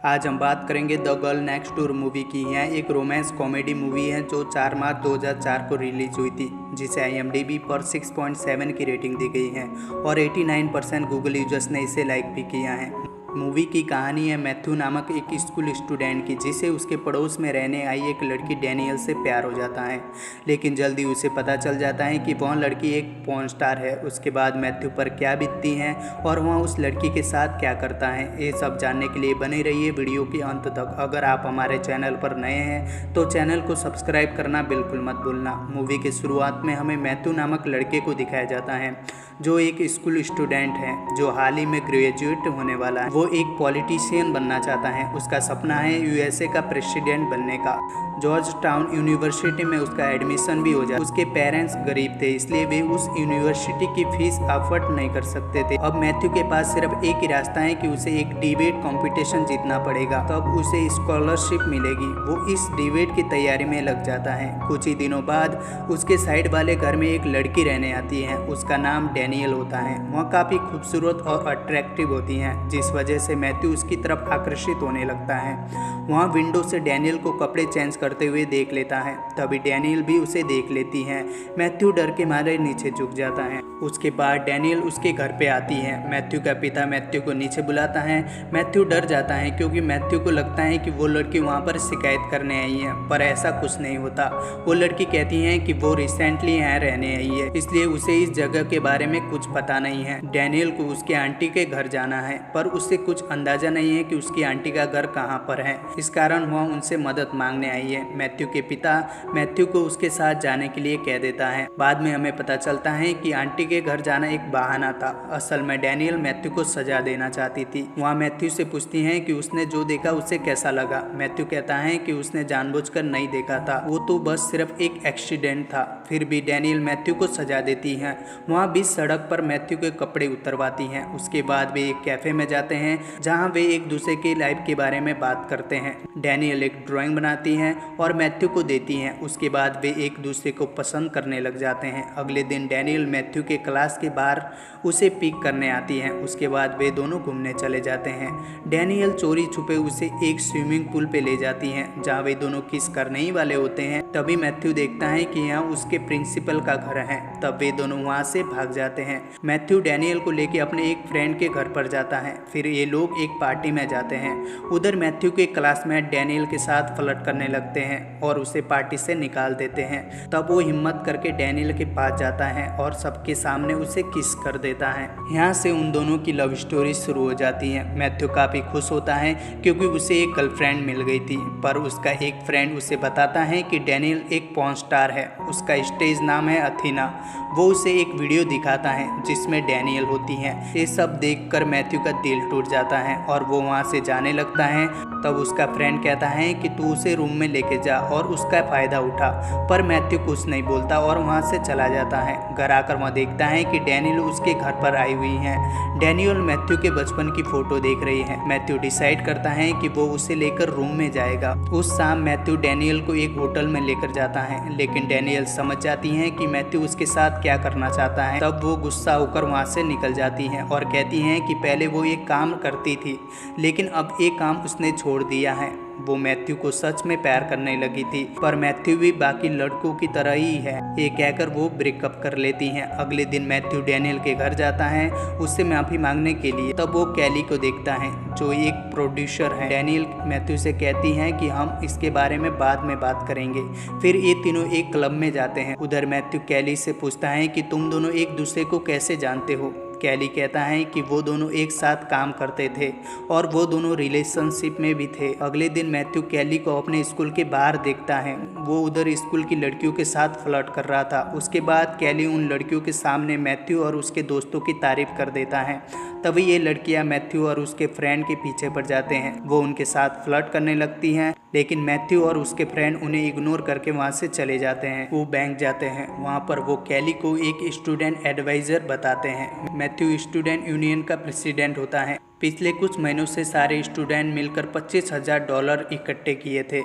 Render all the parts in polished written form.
आज हम बात करेंगे the girl next door movie की। यह एक रोमांस कॉमेडी मूवी है जो 4 मार्च 2004 को रिलीज हुई थी, जिसे IMDb पर 6.7 की रेटिंग दी गई है और 89% गूगल यूजर्स ने इसे लाइक भी किया है। मूवी की कहानी है मैथ्यू नामक एक स्कूल स्टूडेंट की, जिसे उसके पड़ोस में रहने आई एक लड़की डैनियल से प्यार हो जाता है, लेकिन जल्दी उसे पता चल जाता है कि वह लड़की एक पॉर्न स्टार है। उसके बाद मैथ्यू पर क्या बीतती हैं और वह उस लड़की के साथ क्या करता है, ये सब जानने के लिए बने रहिए वीडियो के अंत तक। अगर आप हमारे चैनल पर नए हैं तो चैनल को सब्सक्राइब करना बिल्कुल मत भूलना। मूवी की शुरुआत में हमें मैथ्यू नामक लड़के को दिखाया जाता है, जो एक स्कूल स्टूडेंट है जो हाल ही में ग्रेजुएट होने वाला है। वो एक पॉलिटिशियन बनना चाहता है। उसका सपना है USA का प्रेसिडेंट बनने का। जॉर्ज टाउन यूनिवर्सिटी में उसका एडमिशन भी हो जाए। उसके पेरेंट्स गरीब थे, इसलिए वे उस यूनिवर्सिटी की फीस अफोर्ड नहीं कर सकते थे। अब मैथ्यू के पास सिर्फ एक ही रास्ता है कि उसे एक डिबेट कंपटीशन जीतना पड़ेगा, तब उसे स्कॉलरशिप मिलेगी। वो इस डिबेट की तैयारी में लग जाता है। कुछ ही दिनों बाद उसके साइड वाले घर में एक लड़की रहने आती है। उसका नाम डैनियल होता है। वह काफ़ी खूबसूरत और अट्रैक्टिव होती हैं, जिस वजह से मैथ्यू उसकी तरफ आकर्षित होने लगता है। वहाँ विंडो से डैनियल को कपड़े चेंज करते हुए देख लेता है। तभी डैनियल भी उसे देख लेती है। मैथ्यू डर के मारे नीचे झुक जाता है। उसके बाद डैनियल उसके घर पे आती है। मैथ्यू का पिता मैथ्यू को नीचे बुलाता है। मैथ्यू डर जाता है क्योंकि मैथ्यू को लगता है कि वो लड़की वहाँ पर शिकायत करने आई है, पर ऐसा कुछ नहीं होता। वो लड़की कहती है कि वो रिसेंटली यहाँ रहने आई है, इसलिए उसे इस जगह के बारे में कुछ पता नहीं है। डैनियल को उसके आंटी के घर जाना है, पर उससे कुछ अंदाजा नहीं है कि उसकी आंटी का घर कहाँ पर है। इस कारण वह उनसे मदद मांगने आई है। मैथ्यू के पिता मैथ्यू को उसके साथ जाने के लिए कह देता है। बाद में हमें पता चलता है कि आंटी के घर जाना एक बहाना था। असल में डैनियल मैथ्यू को सजा देना चाहती थी। वहाँ मैथ्यू से पूछती है कि उसने जो देखा उसे कैसा लगा। मैथ्यू कहता है कि उसने जानबूझकर नहीं देखा था, वो तो बस सिर्फ एक एक्सीडेंट था। फिर भी डैनियल मैथ्यू को सजा देती है। वहाँ बीच सड़क पर मैथ्यू के कपड़े उतरवाती हैं। उसके बाद वे एक कैफे में जाते हैं, जहाँ वे एक दूसरे की लाइफ के बारे में बात करते हैं। डैनियल एक ड्राइंग बनाती है और मैथ्यू को देती हैं। उसके बाद वे एक दूसरे को पसंद करने लग जाते हैं। अगले दिन डैनियल मैथ्यू के क्लास के बाहर उसे पिक करने आती है। उसके बाद वे दोनों घूमने चले जाते हैं। डैनियल चोरी छुपे उसे एक स्विमिंग पूल पे ले जाती हैं, जहाँ वे दोनों किस करने ही वाले होते हैं। तभी मैथ्यू देखता है कि यहाँ उसके प्रिंसिपल का घर है। तब वे दोनों वहाँ से भाग जाते हैं। मैथ्यू डैनियल को लेके अपने एक फ्रेंड के घर पर जाता है। फिर ये लोग एक पार्टी में जाते हैं। उधर मैथ्यू के क्लासमेट डैनियल के साथ फ्लर्ट करने लगते हैं और उसे पार्टी से निकाल देते हैं। तब वो हिम्मत करके डैनियल के पास जाता है और सबके सामने उसे किस कर देता है। यहाँ से उन दोनों की लव स्टोरी शुरू हो जाती है। मैथ्यू काफ़ी खुश होता है क्योंकि उसे एक गर्लफ्रेंड मिल गई थी, पर उसका एक फ्रेंड उसे बताता है कि डैनियल एक पॉर्न स्टार है। उसका स्टेज नाम है अथीना। वो उसे एक वीडियो दिखाता है जिसमें डैनियल होती है। ये सब देखकर मैथ्यू का दिल टूट जाता है और वो वहाँ से जाने लगता है। तब उसका फ्रेंड कहता है कि तू उसे रूम में लेके जा और उसका फ़ायदा उठा, पर मैथ्यू कुछ नहीं बोलता और वहाँ से चला जाता है। घर आकर वह देखता है कि डैनियल उसके घर पर आई हुई है। डैनियल मैथ्यू के बचपन की फ़ोटो देख रही है। मैथ्यू डिसाइड करता है कि वो उसे लेकर रूम में जाएगा। उस शाम मैथ्यू डैनियल को एक होटल में लेकर जाता है, लेकिन डैनियल समझ जाती है कि मैथ्यू उसके साथ क्या करना चाहता है। तब वो गुस्सा होकर वहाँ से निकल जाती हैं और कहती हैं कि पहले वो एक काम करती थी, लेकिन अब एक काम उसने छोड़ दिया है। वो मैथ्यू को सच में प्यार करने लगी थी, पर मैथ्यू भी बाकी लड़कों की तरह ही है। ये कहकर वो ब्रेकअप कर लेती हैं। अगले दिन मैथ्यू डैनियल के घर जाता है उससे माफ़ी मांगने के लिए। तब वो कैली को देखता है, जो एक प्रोड्यूसर है। डैनियल मैथ्यू से कहती हैं कि हम इसके बारे में बाद में बात करेंगे। फिर ये तीनों एक क्लब में जाते हैं। उधर मैथ्यू कैली से पूछता है कि तुम दोनों एक दूसरे को कैसे जानते हो। कैली कहता है कि वो दोनों एक साथ काम करते थे और वो दोनों रिलेशनशिप में भी थे। अगले दिन मैथ्यू कैली को अपने स्कूल के बाहर देखता है। वो उधर स्कूल की लड़कियों के साथ फ्लर्ट कर रहा था। उसके बाद कैली उन लड़कियों के सामने मैथ्यू और उसके दोस्तों की तारीफ कर देता है। तभी ये लड़कियां मैथ्यू और उसके फ्रेंड के पीछे पड़ जाते हैं। वो उनके साथ फ्लर्ट करने लगती हैं, लेकिन मैथ्यू और उसके फ्रेंड उन्हें इग्नोर करके वहाँ से चले जाते हैं। वो बैंक जाते हैं। वहाँ पर वो कैली को एक स्टूडेंट एडवाइज़र बताते हैं। मैथ्यू स्टूडेंट यूनियन का प्रेसिडेंट होता है। पिछले कुछ महीनों से सारे स्टूडेंट मिलकर $25,000 इकट्ठे किए थे।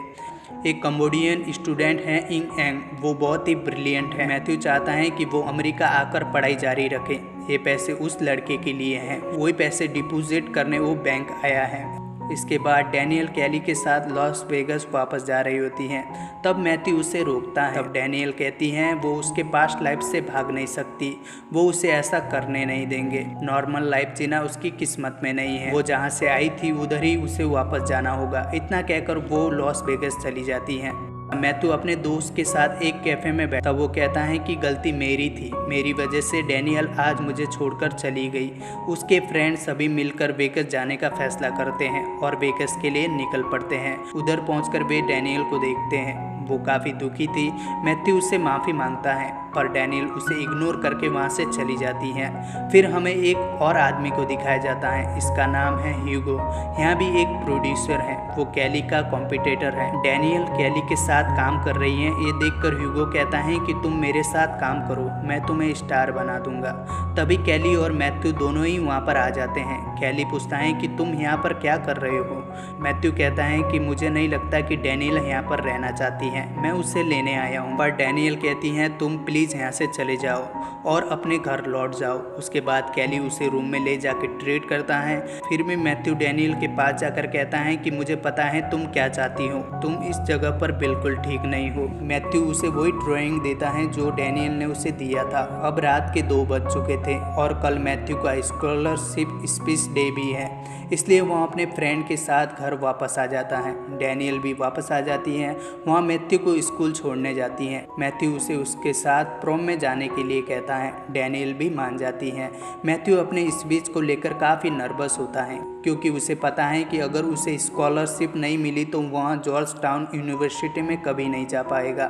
एक कंबोडियन स्टूडेंट है इंग एंग, वो बहुत ही ब्रिलियंट है। मैथ्यू चाहता है कि वो अमेरिका आकर पढ़ाई जारी रखे। ये पैसे उस लड़के के लिए हैं। वही पैसे डिपॉजिट करने वो बैंक आया है। इसके बाद डैनियल कैली के साथ लॉस वेगस वापस जा रही होती हैं। तब मैथ्यू उसे रोकता है। तब डैनियल कहती हैं वो उसके पास्ट लाइफ से भाग नहीं सकती, वो उसे ऐसा करने नहीं देंगे। नॉर्मल लाइफ जीना उसकी किस्मत में नहीं है, वो जहाँ से आई थी उधर ही उसे वापस जाना होगा। इतना कहकर वो लॉस वेगस चली जाती हैं। मैथ्यू अपने दोस्त के साथ एक कैफे में बैठा, वो कहता है कि गलती मेरी थी, मेरी वजह से डैनियल आज मुझे छोड़कर चली गई। उसके फ्रेंड सभी मिलकर वेगस जाने का फैसला करते हैं और वेगस के लिए निकल पड़ते हैं। उधर पहुंचकर वे डैनियल को देखते हैं, वो काफ़ी दुखी थी। मैथ्यू उससे माफ़ी मांगता है पर डैनियल उसे इग्नोर करके वहाँ से चली जाती हैं। फिर हमें एक और आदमी को दिखाया जाता है, इसका नाम है ह्यूगो। यहाँ भी एक प्रोड्यूसर है, वो कैली का कॉम्पिटिटर है। डैनियल कैली के साथ काम कर रही हैं, ये देखकर ह्यूगो कहता है कि तुम मेरे साथ काम करो, मैं तुम्हें स्टार बना दूंगा। तभी कैली और मैथ्यू दोनों ही वहाँ पर आ जाते हैं। कैली पूछता है कि तुम यहाँ पर क्या कर रहे हो। मैथ्यू कहता है कि मुझे नहीं लगता कि डैनियल यहाँ पर रहना चाहती है, मैं उसे लेने आया हूँ। पर डैनियल कहती हैं तुम प्लीज़ यहाँ से चले जाओ और अपने घर लौट जाओ। उसके बाद कैली उसे रूम में ले जाकर ट्रीट करता है। फिर भी मैथ्यू डैनियल के पास जाकर कहता है कि मुझे पता है तुम क्या चाहती हो, तुम इस जगह पर बिल्कुल ठीक नहीं हो। मैथ्यू उसे वही ड्राइंग देता है जो डैनियल ने उसे दिया था। अब रात के 2 बज चुके थे और कल मैथ्यू का स्कॉलरशिप स्पीच डे भी है, इसलिए वह अपने फ्रेंड के साथ घर वापस आ जाता है। डैनियल भी वापस आ जाती है, वहाँ मैथ्यू को स्कूल छोड़ने जाती हैं। मैथ्यू उसे उसके साथ प्रोम में जाने के लिए कहता है, डैनियल भी मान जाती है। मैथ्यू अपने स्पीच को लेकर काफ़ी नर्वस होता है क्योंकि उसे पता है कि अगर उसे स्कॉलरशिप नहीं मिली तो वहाँ जॉर्ज टाउन यूनिवर्सिटी में कभी नहीं जा पाएगा।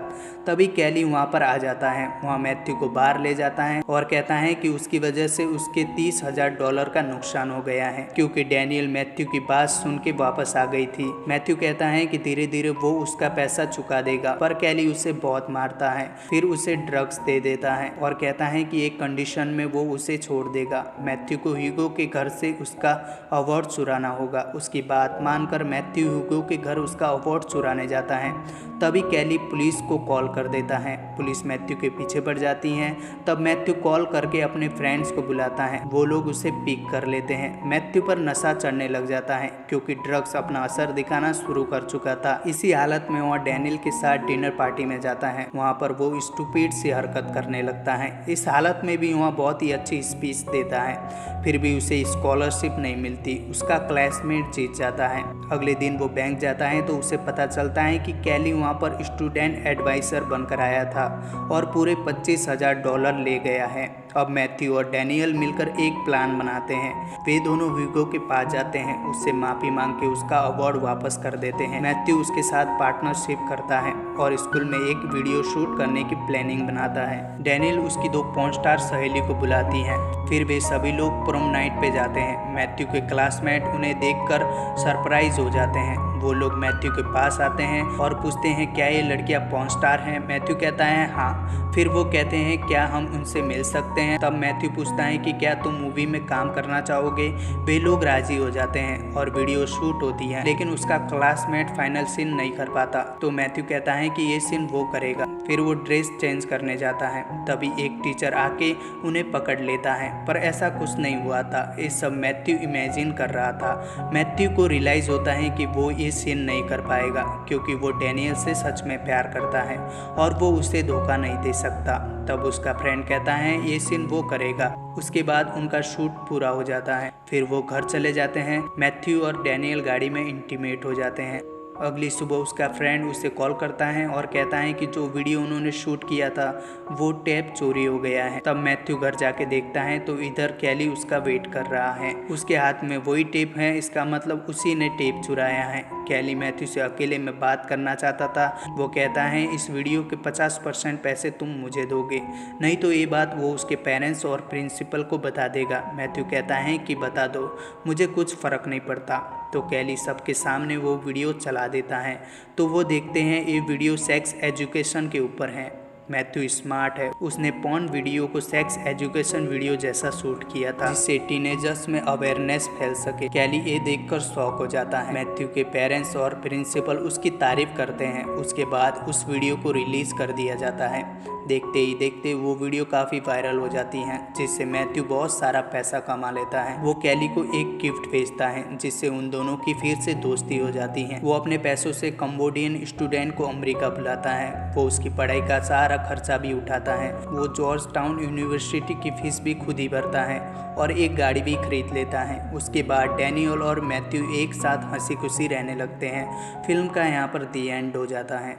तभी कैली वहाँ पर आ जाता है, वहाँ मैथ्यू को बाहर ले जाता है और कहता है कि उसकी वजह से उसके $30,000 का नुकसान हो गया है क्योंकि डैनियल मैथ्यू की बात सुन के वापस आ गई थी। मैथ्यू कहता है कि धीरे धीरे वो उसका पैसा चुका देगा, पर कैली उसे बहुत मारता है। फिर उसे ड्रग्स दे देता है और कहता है कि एक कंडीशन में वो उसे छोड़ देगा, मैथ्यू को ह्यूगो के घर से उसका अवार्ड चुराना होगा। उसकी बात मानकर मैथ्यू ह्यूगो के घर उसका अवार्ड चुराने जाता है। तभी कैली पुलिस को कॉल कर देता है, पुलिस मैथ्यू के पीछे पड़ जाती है। तब मैथ्यू कॉल करके अपने फ्रेंड्स को बुलाता है, वो लोग उसे पिक कर लेते हैं। मैथ्यू पर नशा चढ़ने लग जाता है क्योंकि ड्रग्स अपना असर दिखाना शुरू कर चुका था। इसी हालत में वह डैनियल के साथ डिनर पार्टी में जाता है, वहाँ पर वो स्टूपिड सी हरकत करने लगता है। इस हालत में भी वह बहुत ही अच्छी स्पीच देता है, फिर भी उसे स्कॉलरशिप नहीं मिलती। उसका क्लासमेट जीत जाता है। अगले दिन वो बैंक जाता है तो उसे पता चलता है कि कैली वहाँ पर स्टूडेंट एडवाइजर बनकर आया था और पूरे $25,000 ले गया है। अब मैथ्यू और डैनियल मिलकर एक प्लान बनाते हैं। वे दोनों ह्यूगो के पास जाते हैं, उससे माफ़ी मांग के उसका अवार्ड वापस कर देते हैं। मैथ्यू उसके साथ पार्टनरशिप करता है और स्कूल में एक वीडियो शूट करने की प्लानिंग बनाता है। डैनियल उसकी 2 पॉर्न स्टार सहेली को बुलाती हैं, फिर वे सभी लोग प्रोम नाइट पे जाते हैं। मैथ्यू के क्लासमेट उन्हें देखकर सरप्राइज हो जाते हैं। वो लोग मैथ्यू के पास आते हैं और पूछते हैं क्या ये लड़कियां पॉर्न स्टार हैं। मैथ्यू कहता है हाँ। फिर वो कहते हैं क्या हम उनसे मिल सकते हैं। तब मैथ्यू पूछता है कि क्या तुम मूवी में काम करना चाहोगे। वे लोग राजी हो जाते हैं और वीडियो शूट होती है, लेकिन उसका क्लासमेट फाइनल सीन नहीं कर पाता। तो मैथ्यू कहता है कि ये सीन वो करेगा। फिर वो ड्रेस चेंज करने जाता है, तभी एक टीचर आके उन्हें पकड़ लेता है, पर ऐसा कुछ नहीं हुआ था। ये सब मैथ्यू इमेजिन कर रहा था। मैथ्यू को रियलाइज होता है कि वो ये सीन नहीं कर पाएगा क्योंकि वो डैनियल से सच में प्यार करता है और वो उसे धोखा नहीं दे सकता। तब उसका फ्रेंड कहता है ये सीन वो करेगा। उसके बाद उनका शूट पूरा हो जाता है, फिर वो घर चले जाते हैं। मैथ्यू और डैनियल गाड़ी में इंटीमेट हो जाते हैं। अगली सुबह उसका फ्रेंड उसे कॉल करता है और कहता है कि जो वीडियो उन्होंने शूट किया था वो टेप चोरी हो गया है। तब मैथ्यू घर जाके देखता है तो इधर कैली उसका वेट कर रहा है, उसके हाथ में वही टेप है, इसका मतलब उसी ने टेप चुराया है। कैली मैथ्यू से अकेले में बात करना चाहता था। वो कहता है इस वीडियो के 50% पैसे तुम मुझे दोगे, नहीं तो ये बात वो उसके पेरेंट्स और प्रिंसिपल को बता देगा। मैथ्यू कहता है कि बता दो, मुझे कुछ फ़र्क नहीं पड़ता। तो कैली सबके सामने वो वीडियो चला देता है। तो वो देखते हैं ये वीडियो सेक्स एजुकेशन के ऊपर है। मैथ्यू स्मार्ट है, उसने पॉर्न वीडियो को सेक्स एजुकेशन वीडियो जैसा शूट किया था जिससे टीनेजर्स में अवेयरनेस फैल सके। कैली ये देखकर शॉक हो जाता है। मैथ्यू के पेरेंट्स और प्रिंसिपल उसकी तारीफ करते हैं। उसके बाद उस वीडियो को रिलीज कर दिया जाता है। देखते ही देखते वो वीडियो काफ़ी वायरल हो जाती हैं, जिससे मैथ्यू बहुत सारा पैसा कमा लेता है। वो कैली को एक गिफ्ट भेजता है जिससे उन दोनों की फिर से दोस्ती हो जाती है। वो अपने पैसों से कंबोडियन स्टूडेंट को अमेरिका बुलाता है। वो उसकी पढ़ाई का सारा खर्चा भी उठाता है। वो जॉर्ज टाउन यूनिवर्सिटी की फीस भी खुद ही भरता है और एक गाड़ी भी खरीद लेता है। उसके बाद डैनियल और मैथ्यू एक साथ हंसी खुशी रहने लगते हैं। फिल्म का यहाँ पर दी एंड हो जाता है।